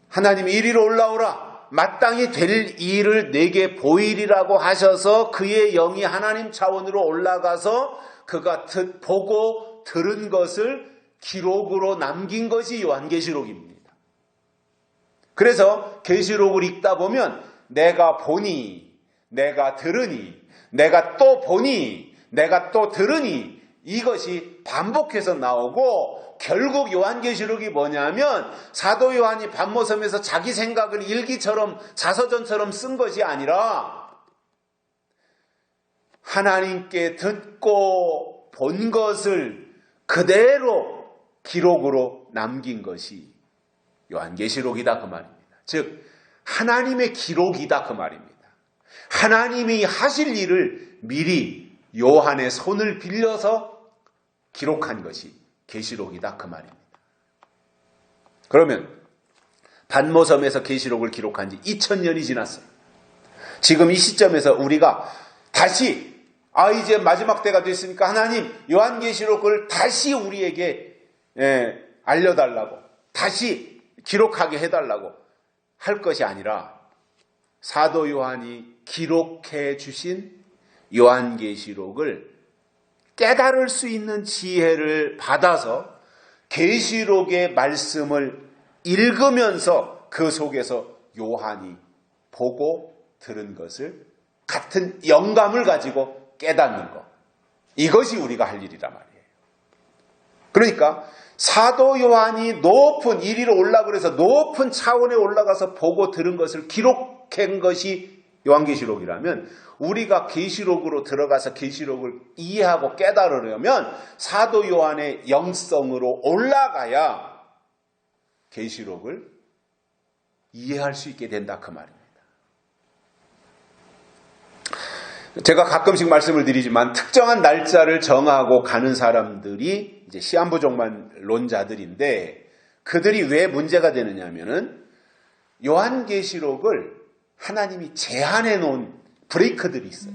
A: 하나님이 이리로 올라오라, 마땅히 될 일을 내게 보이리라고 하셔서 그의 영이 하나님 차원으로 올라가서 그가 보고 들은 것을 기록으로 남긴 것이 요한계시록입니다. 그래서 계시록을 읽다 보면 내가 보니, 내가 들으니, 내가 또 보니, 내가 또 들으니 이것이 반복해서 나오고 결국 요한계시록이 뭐냐면 사도 요한이 반모섬에서 자기 생각을 일기처럼 자서전처럼 쓴 것이 아니라 하나님께 듣고 본 것을 그대로 기록으로 남긴 것이 요한계시록이다 그 말입니다. 즉 하나님의 기록이다 그 말입니다. 하나님이 하실 일을 미리 요한의 손을 빌려서 기록한 것이 계시록이다 그 말입니다. 그러면 반모섬에서 계시록을 기록한 지 2000년이 지났어요. 지금 이 시점에서 우리가 다시 이제 마지막 때가 됐으니까 하나님 요한계시록을 다시 우리에게 알려달라고 다시 기록하게 해달라고 할 것이 아니라 사도 요한이 기록해 주신 요한계시록을 깨달을 수 있는 지혜를 받아서 계시록의 말씀을 읽으면서 그 속에서 요한이 보고 들은 것을 같은 영감을 가지고 깨닫는 것. 이것이 우리가 할 일이란 말이에요. 그러니까 사도 요한이 높은 이리로 올라가서 높은 차원에 올라가서 보고 들은 것을 기록한 것이 요한계시록이라면 우리가 계시록으로 들어가서 계시록을 이해하고 깨달으려면 사도 요한의 영성으로 올라가야 계시록을 이해할 수 있게 된다 그 말입니다. 제가 가끔씩 말씀을 드리지만 특정한 날짜를 정하고 가는 사람들이 이제 시한부족만론자들인데 그들이 왜 문제가 되느냐 하면은 요한계시록을 하나님이 제한해 놓은 브레이크들이 있어요.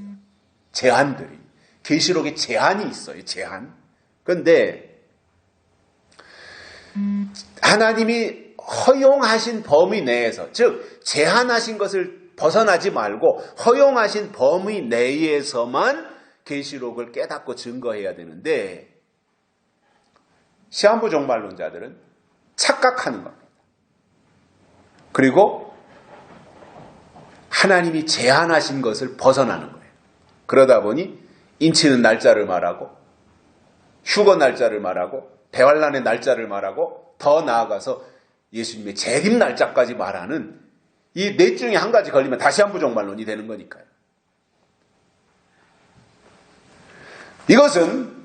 A: 제한들이. 계시록에 제한이 있어요. 제한. 그런데 하나님이 허용하신 범위 내에서 즉 제한하신 것을 벗어나지 말고 허용하신 범위 내에서만 계시록을 깨닫고 증거해야 되는데 시한부 종말론자들은 착각하는 겁니다. 그리고 하나님이 제한하신 것을 벗어나는 거예요. 그러다 보니 인치는 날짜를 말하고 휴거 날짜를 말하고 대환란의 날짜를 말하고 더 나아가서 예수님의 재림 날짜까지 말하는 이 넷 중에 한 가지 걸리면 다시 한부 종말론이 되는 거니까요. 이것은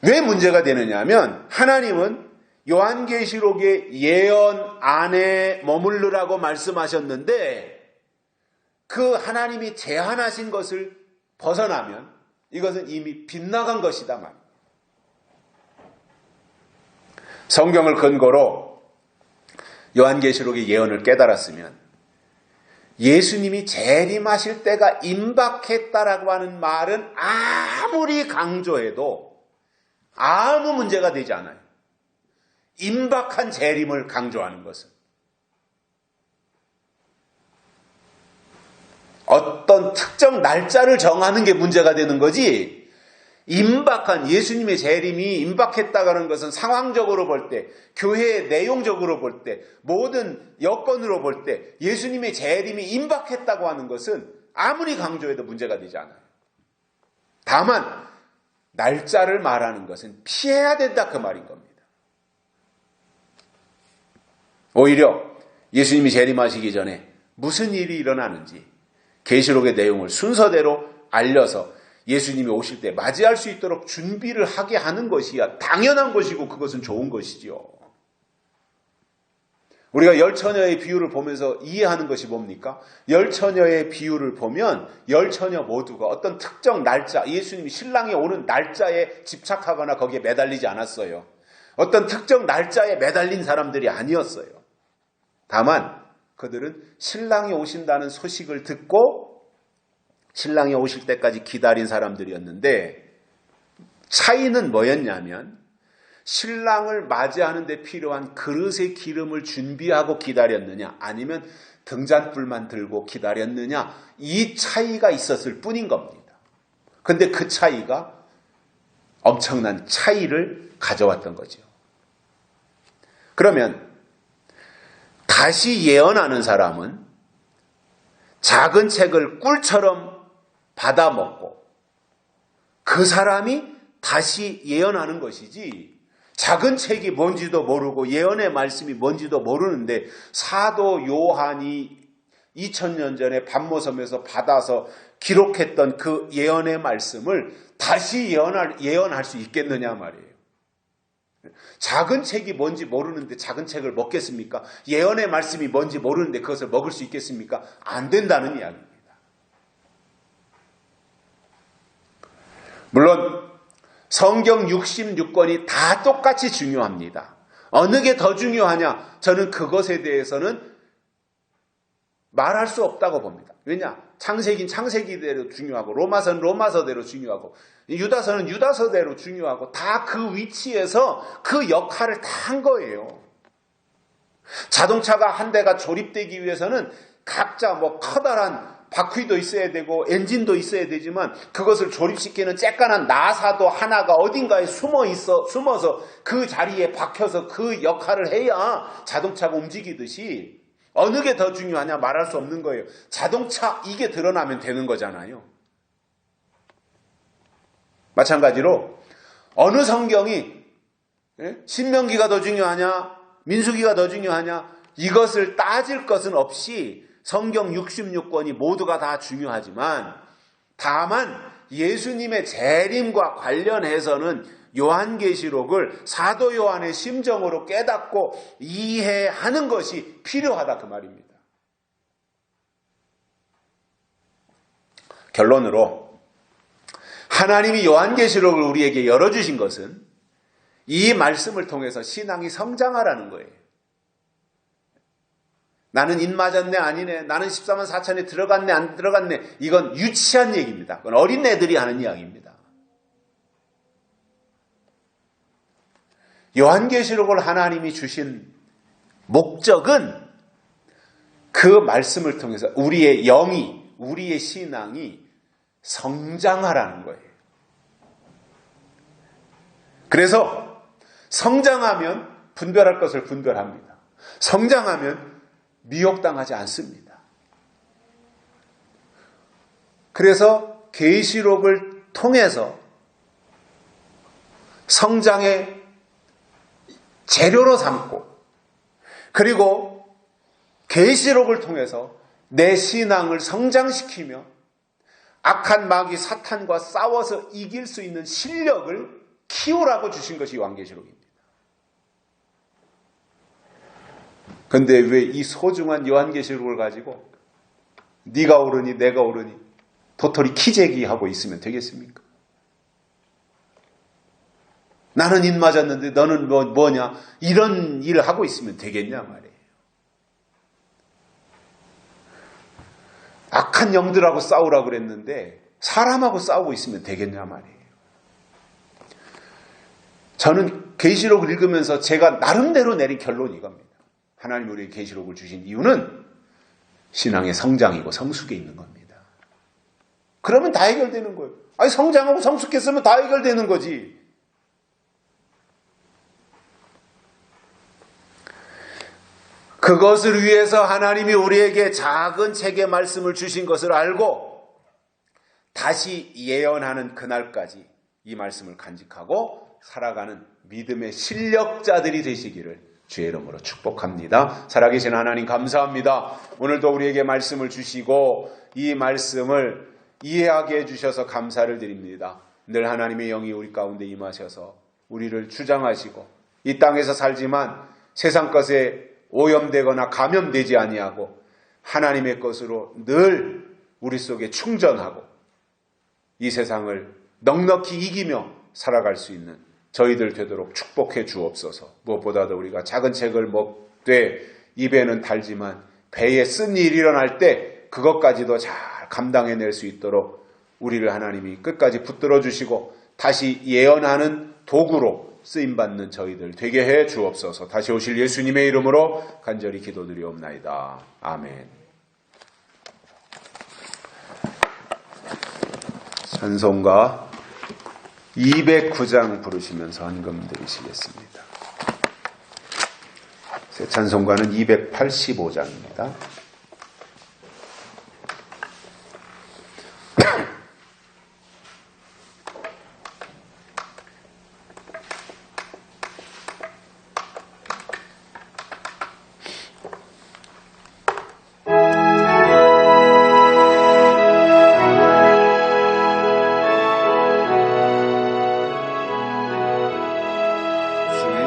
A: 왜 문제가 되느냐 하면 하나님은 요한계시록의 예언 안에 머무르라고 말씀하셨는데 그 하나님이 제한하신 것을 벗어나면 이것은 이미 빗나간 것이다 말입니다. 성경을 근거로 요한계시록의 예언을 깨달았으면 예수님이 재림하실 때가 임박했다라고 하는 말은 아무리 강조해도 아무 문제가 되지 않아요. 임박한 재림을 강조하는 것은 어떤 특정 날짜를 정하는 게 문제가 되는 거지 임박한 예수님의 재림이 임박했다는 것은 상황적으로 볼 때, 교회의 내용적으로 볼 때, 모든 여건으로 볼 때 예수님의 재림이 임박했다고 하는 것은 아무리 강조해도 문제가 되지 않아요. 다만 날짜를 말하는 것은 피해야 된다 그 말인 겁니다. 오히려 예수님이 재림하시기 전에 무슨 일이 일어나는지 계시록의 내용을 순서대로 알려서 예수님이 오실 때 맞이할 수 있도록 준비를 하게 하는 것이야 당연한 것이고 그것은 좋은 것이지요. 우리가 열처녀의 비유를 보면서 이해하는 것이 뭡니까? 열처녀의 비유를 보면 열처녀 모두가 어떤 특정 날짜, 예수님이 신랑이 오는 날짜에 집착하거나 거기에 매달리지 않았어요. 어떤 특정 날짜에 매달린 사람들이 아니었어요. 다만 그들은 신랑이 오신다는 소식을 듣고 신랑이 오실 때까지 기다린 사람들이었는데 차이는 뭐였냐면 신랑을 맞이하는 데 필요한 그릇의 기름을 준비하고 기다렸느냐 아니면 등잔불만 들고 기다렸느냐 이 차이가 있었을 뿐인 겁니다. 그런데 그 차이가 엄청난 차이를 가져왔던 거죠. 그러면 다시 예언하는 사람은 작은 책을 꿀처럼 받아먹고 그 사람이 다시 예언하는 것이지 작은 책이 뭔지도 모르고 예언의 말씀이 뭔지도 모르는데 사도 요한이 2000년 전에 반모섬에서 받아서 기록했던 그 예언의 말씀을 다시 예언할 수 있겠느냐 말이에요. 작은 책이 뭔지 모르는데 작은 책을 먹겠습니까? 예언의 말씀이 뭔지 모르는데 그것을 먹을 수 있겠습니까? 안 된다는 이야기입니다. 물론 성경 66권이 다 똑같이 중요합니다. 어느 게 더 중요하냐? 저는 그것에 대해서는 말할 수 없다고 봅니다. 왜냐? 창세기는 창세기대로 중요하고 로마서는 로마서대로 중요하고 유다서는 유다서대로 중요하고 다 그 위치에서 그 역할을 다 한 거예요. 자동차가 한 대가 조립되기 위해서는 각자 커다란 바퀴도 있어야 되고 엔진도 있어야 되지만 그것을 조립시키는 쬐깐한 나사도 하나가 어딘가에 숨어서 그 자리에 박혀서 그 역할을 해야 자동차가 움직이듯이 어느 게 더 중요하냐 말할 수 없는 거예요. 자동차 이게 드러나면 되는 거잖아요. 마찬가지로 어느 성경이 신명기가 더 중요하냐 민수기가 더 중요하냐 이것을 따질 것은 없이 성경 66권이 모두가 다 중요하지만 다만 예수님의 재림과 관련해서는 요한계시록을 사도 요한의 심정으로 깨닫고 이해하는 것이 필요하다 그 말입니다. 결론으로 하나님이 요한계시록을 우리에게 열어주신 것은 이 말씀을 통해서 신앙이 성장하라는 거예요. 나는 인 맞았네 아니네 나는 14만 4천에 들어갔네 안 들어갔네 이건 유치한 얘기입니다. 그건 어린애들이 하는 이야기입니다. 요한계시록을 하나님이 주신 목적은 그 말씀을 통해서 우리의 영이 우리의 신앙이 성장하라는 거예요. 그래서 성장하면 분별할 것을 분별합니다. 성장하면 미혹당하지 않습니다. 그래서 계시록을 통해서 성장의 재료로 삼고 그리고 계시록을 통해서 내 신앙을 성장시키며 악한 마귀 사탄과 싸워서 이길 수 있는 실력을 키우라고 주신 것이 요한계시록입니다. 그런데 왜 이 소중한 요한계시록을 가지고 네가 옳으니 내가 옳으니 도토리 키재기하고 있으면 되겠습니까? 나는 인 맞았는데 너는 뭐냐 이런 일을 하고 있으면 되겠냐 말이에요. 악한 영들하고 싸우라고 그랬는데 사람하고 싸우고 있으면 되겠냐 말이에요. 저는 계시록을 읽으면서 제가 나름대로 내린 결론이 이겁니다. 하나님 우리에게 계시록을 주신 이유는 신앙의 성장이고 성숙에 있는 겁니다. 그러면 다 해결되는 거예요. 아니 성장하고 성숙했으면 다 해결되는 거지. 그것을 위해서 하나님이 우리에게 작은 책의 말씀을 주신 것을 알고 다시 예언하는 그날까지 이 말씀을 간직하고 살아가는 믿음의 실력자들이 되시기를 주의 이름으로 축복합니다. 살아계신 하나님 감사합니다. 오늘도 우리에게 말씀을 주시고 이 말씀을 이해하게 해주셔서 감사를 드립니다. 늘 하나님의 영이 우리 가운데 임하셔서 우리를 주장하시고 이 땅에서 살지만 세상 것에 오염되거나 감염되지 아니하고 하나님의 것으로 늘 우리 속에 충전하고 이 세상을 넉넉히 이기며 살아갈 수 있는 저희들 되도록 축복해 주옵소서. 무엇보다도 우리가 작은 책을 먹되 입에는 달지만 배에 쓴 일이 일어날 때 그것까지도 잘 감당해낼 수 있도록 우리를 하나님이 끝까지 붙들어 주시고 다시 예언하는 도구로 쓰임받는 저희들 되게 해 주옵소서. 다시 오실 예수님의 이름으로 간절히 기도드리옵나이다. 아멘. 찬송가 209장 부르시면서 헌금 드리시겠습니다. 새 찬송가는 285장입니다.
B: 주의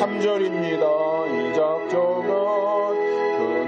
B: 3절입니다.